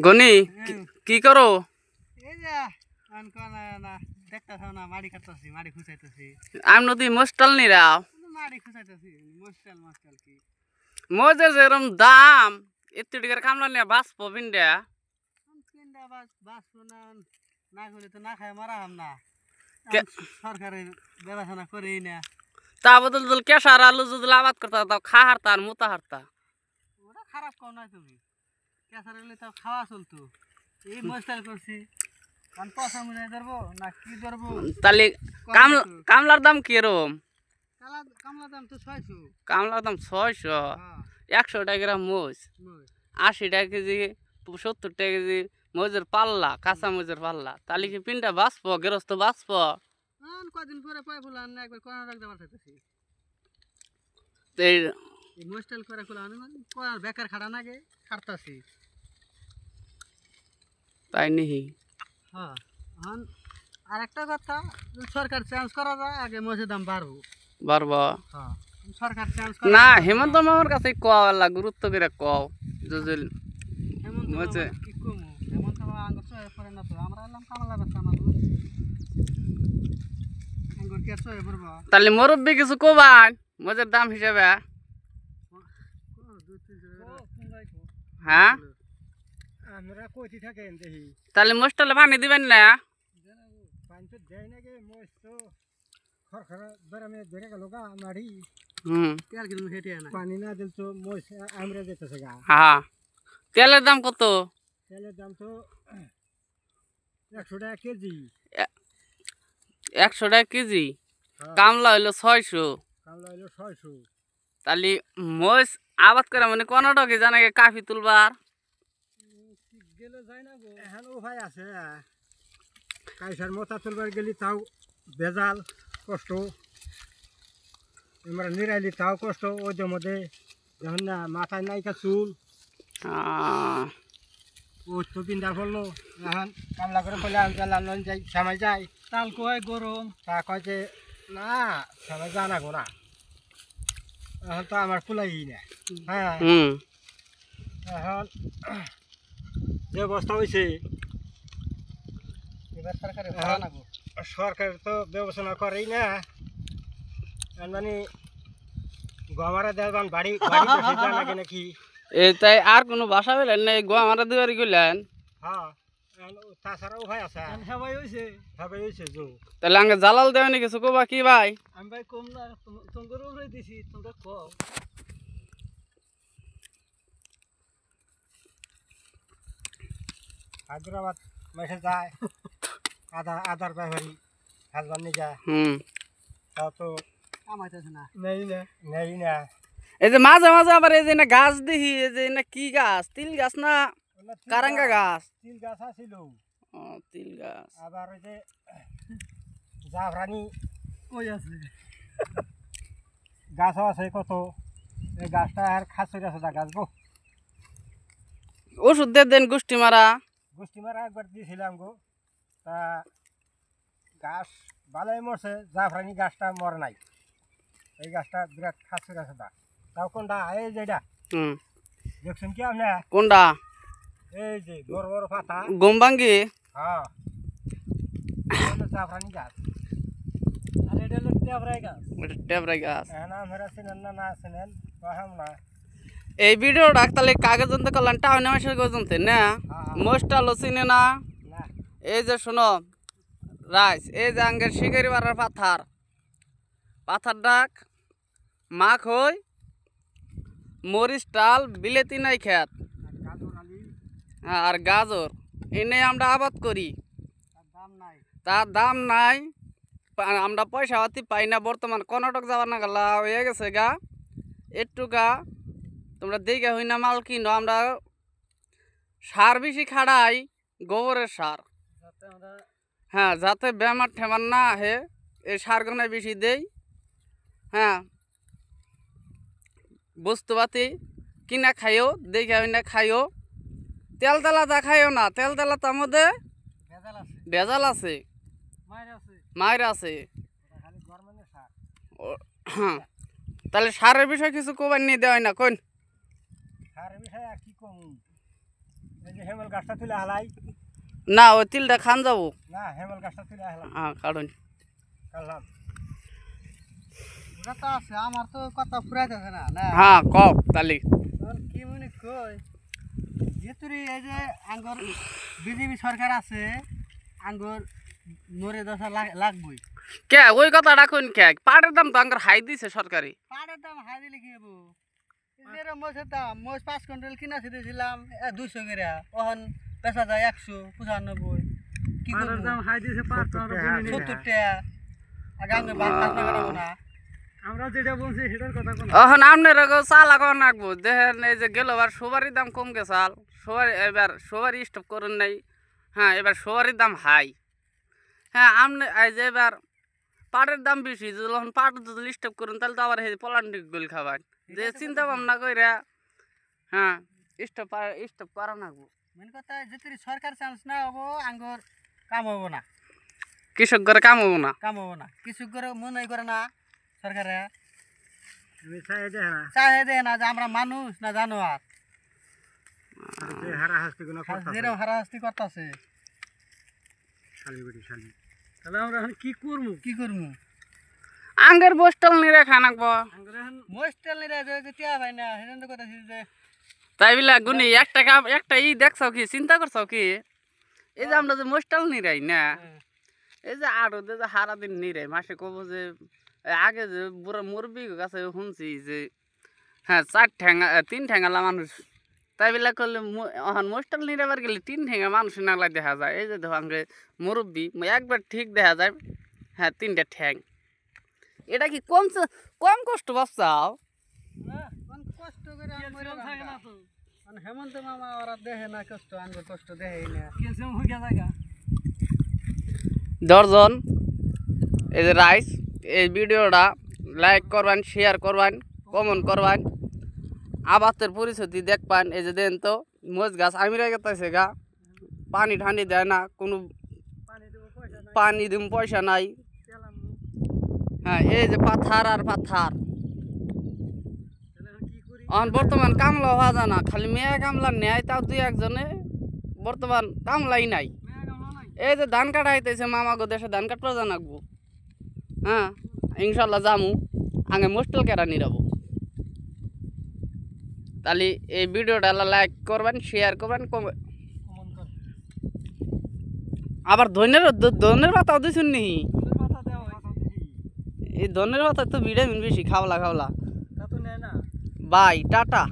গনি কি করো? এই যে না দেখতাছ না মাড়ি কাটতাছি মাড়ি খুঁচাইতাছি। আমি নদী মোস্টাল নি রাও মাড়ি খুঁচাইতাছি মোস্টাল কি মজের যেরম দাম এত টাকার কামলা নিয়ে বাঁচবো পিন্ডা পিন্ডা বাস না না করে তো না খায় মারা হাম না সরকারের দেখাশোনা করেই না। তা বদল দল কেশার আলু যদি আবাদ করতা তাও খা হারতা আর মুতা হারতা ওটা খারাপ কম নয় তুমি কেঁচার এলে তাও খাওয়া চলতো এই মোস্টাল করছি কারণ পয়সা মনে ধরবো না কি ধরবো। তাহলে কামলার দাম কি এরম? কামলার দাম তো 600। কামলার দাম 600। 100 টাকা গ্রাম মোজ 80 টাকা কেজি 70 টাকা কেজি মজের পাল্লা কাঁচা মজের পাল্লা। তাহলে কি পিন্ডা বাঁচবো গেরস্ত বাঁচবো? কদিন পরে পাই বললাম না একবার করোনা রাখতে পারতেছি এই মোস্টাল করে বেকার খাড়া নাগে খাটতাছি তাই নিহি। হ্যাঁ আর একটা কথা সরকার চেঞ্জ করা যায় আগে মজের দাম বাড়বো। হ্যাঁ সরকার চেঞ্জ না হেমন্ত মামার কাছে কওয়ালা গুরুত্ব করে কও যদি মজে কি কমু হেমন্ত মামা আঙ্গুর সয়ে পড়ে না তো আমরা এলাম কামলা ব্যবসা মানুষ আঙ্গুর কে সয়ে পড়বো। তাহলে মুরব্বি কিছু কবান মজের দাম হিসাবে? হ্যাঁ আমরা কইতে থাকেন দেখি তাহলে মোস্টালে পানি দিবেন না? পানি তো দেয় না গে মোস তো খরখরা বেরামে ধরে গেল গা মাড়ি তেল কিন্তু হেঁটে না পানি না দিল তো মোস আমরা যেতেছে গা। হ্যাঁ তেলের দাম কত? তেলের দাম তো 100 টাকা কেজি। 100 টাকা কেজি। কামলা হইলো 600। কামলা হইলো 600। তাহলে মোস আবাদ করে মানে কর্ণাটকে জানা গে কাফি তুলবার গেলে যায় না গো এখন উপায় আছে কাইসার মোতা তুলবার গেলি তাও বেজাল কষ্ট আমরা নিরাইলি তাও কষ্ট ওদের মধ্যে যখন না মাথায় নাইকা চুল ও তো পিন্ডা পড়লো এখন কামলা করে ফেলে আমি লালন যাই সামাই যাই তাল কয় গরম তা কয় যে না সামাই জানা গো না এখন তো আমার কুলাই না। হ্যাঁ এখন যে অবস্থা হয়েছে সরকার তো ব্যবস্থা করেই না মানে গমারা দেওয়ান বাড়ি লাগে নাকি তাই আর কোনো বাসা পেলেন না গোয়ামারা দুয়ারি গেলেন? হ্যাঁ তাছাড়া উপায় আছে সবাই হয়েছে তাহলে আগে জালাল দেওয়া নি কিছু কবা কি ভাই? আমি ভাই কম না তোমাকে দিছি তোমরা কও হায়দ্রাবাদ মেসে যায় আধার ব্যাপারী হাজবান নিয়ে যায় তাও তো কামাইতেছে না নেই না। এই যে মাঝে মাঝে আবার এই যে না গাছ দেখি এই যে না কি গাছ তিল গাছ না কারাঙ্গা গাছ? তিল গাছ আছিল তিল গাছ আবার ওই যে জাফরানি ওই আছে গাছও আছে কত এই গাছটা আর খাসুর আছে না গাছ গো ওষুধ দিয়ে দেন গোষ্ঠী মারা একবার দিয়েছিলাম গো তা গাছ ভালোই মরছে জাফরানি গাছটা মরে নাই এই গাছটা বিরাট খাসুর আছে না তাও কোনটা এই যেটা দেখছেন কি আপনি কোনটা? এই যে বড় বড় পাতা গমবাঙ্গি। হ্যাঁ জাফরানি গাছ আর এটা হলো টেবরাই গাছ না মেরা চিনেন না চিনেন কহাম না। এই ভিডিওটা তাহলে কাকে জানতে করলেন টাউনে মাসের জানতে না মোস্ট আলো চিনে না। এই যে শোনো রাইস এই যে আঙ্গের শিকারি বাড়ার পাথার ডাক মাখ হই মরিচ টাল বিলেতি নাই খেত আর গাজর এনে আমরা আবাদ করি তার দাম নাই আমরা পয়সা পাতি পাই না। বর্তমান কর্ণাটক যাবার না গেলা হয়ে গেছে গা একটু গা তোমরা দেখে হই না মাল কিনো আমরা সার বেশি খাড়াই গোবরের সার। হ্যাঁ যাতে বেমার ঠেমার না আহে এই সারগুলো বেশি দেই। হ্যাঁ বস্তুপাতি কিনা খাইও দেখে হই না খাইও তেল তেলাতা খাইও না তেল তেলাতার মধ্যে ভেজাল আছে মায়ের আছে। তাহলে সারের বিষয় কিছু কবার নিয়ে দেওয়া হয় না কোন সারের বিষয় আর কি কম যে হেমল গাছটা তুলে হালাই না ওই তিলটা খান যাবো না হেমল গাছটা তুলে হালাই হ্যাঁ কারণ কালাম ওটা তো আছে আমার তো কথা ফুরাইতেছে না না হ্যাঁ কক তালি কি মনে কই যেতুরি এই যে আঙ্গর বিজেপি সরকার আছে আঙ্গর মরে দশা লাগবই কে ওই কথা রাখুন কে পাটের দাম তো আঙ্গার হাই দিছে সরকারি পাটের দাম হাই দিলে কি হবো এর মোষের দাম মোষ 5 কুইন্টাল কিনা দিয়েছিলাম 200 করে ওহন বেচা যায় 195 কি করব দাম হাই দিয়েছে 70 টাকা আগে আমি বাদ কাটবো না আমরা যেটা বলছি সেটার কথা কোন এখন আপনার চাল এখন রাখবো দেখেন এই যে গেল আর সবারই দাম কম গে চাল সবার এবার সবারই স্টপ করুন নাই হ্যাঁ এবার সবারই দাম হাই হ্যাঁ আপনি এই যে এবার পাটের দাম বেশি যখন পাট যদি স্টপ করুন তাহলে তো আবার প্লান্টিক গুল খাবার যে চিন্তা ভাবনা করে হ্যাঁ স্টপ স্টপ করা নাকবো মেন কথা যেতুরি সরকার চান্স না হবো আঙ্গর কাম হবো না কৃষক করে কাম হবো না কৃষক করে মনে করে না সরকারে চাই দেয় না যে আমরা মানুষ না জানোয়ার যেরকম হারাহাস্তি করতেছে তাহলে আমরা এখন কি করবো আঙ্গের বস্টল নিরে খানাকবো মোস্টেল নিরে টিয়া ভাই না সেজন্য কথা যে তাই বিলা গুনি একটা ই দেখছাও কি চিন্তা করছাও কি এই যে আমরা যে মোস্টাল নিরাই না এই যে আরো যে হারা দিন নিরাই মাসে কব যে আগে যে বুড়া মুরব্বী কাছে শুনছি যে হ্যাঁ 3 ঠ্যাঙালা মানুষ তাই বিলা করলে এখন মোস্টাল নিরাবার গেলে 3 ঠ্যাঙা মানুষ নাগলা দেখা যায় এই যে দেখো আগে মুরব্বী একবার ঠিক দেখা যায় হ্যাঁ 3টা ঠ্যাং এটা কি কম কষ্ট ভাবছাও কষ্ট করে হেমন্ত মামা ওরা দেহে না কষ্ট আনবে কষ্ট দেহে না দর্জন এই যে রাইস এই ভিডিওটা লাইক করবেন শেয়ার করবেন কমেন্ট করবেন আবাদের পরিস্থিতি দেখবেন এই যে দেন তো মোজ গাছ আমি রেখেছে গা পানি ঠান্ডি দেয় না কোনো পানি দিম পয়সা নাই হ্যাঁ এই যে পাথার আর পাথার এখন বর্তমান কামলা হওয়া যায় না খালি মেয়া কামলা নেয় তাও 2-1 বর্তমান কামলাই নাই এই যে ধান কাটা হইতেছে মামাগো দেশে ধান কাটতে জানাকবো হ্যাঁ ইনশাল্লাহ যামু আগে মোস্টেল কেরা নিরাবো তাহলে এই ভিডিওটা লাইক করবেন শেয়ার করবেন আবার ধনের পাতাও দিছুন নি এই ধনের পাতা তো ভিটামিন বেশি খাওলা বাই টাটা।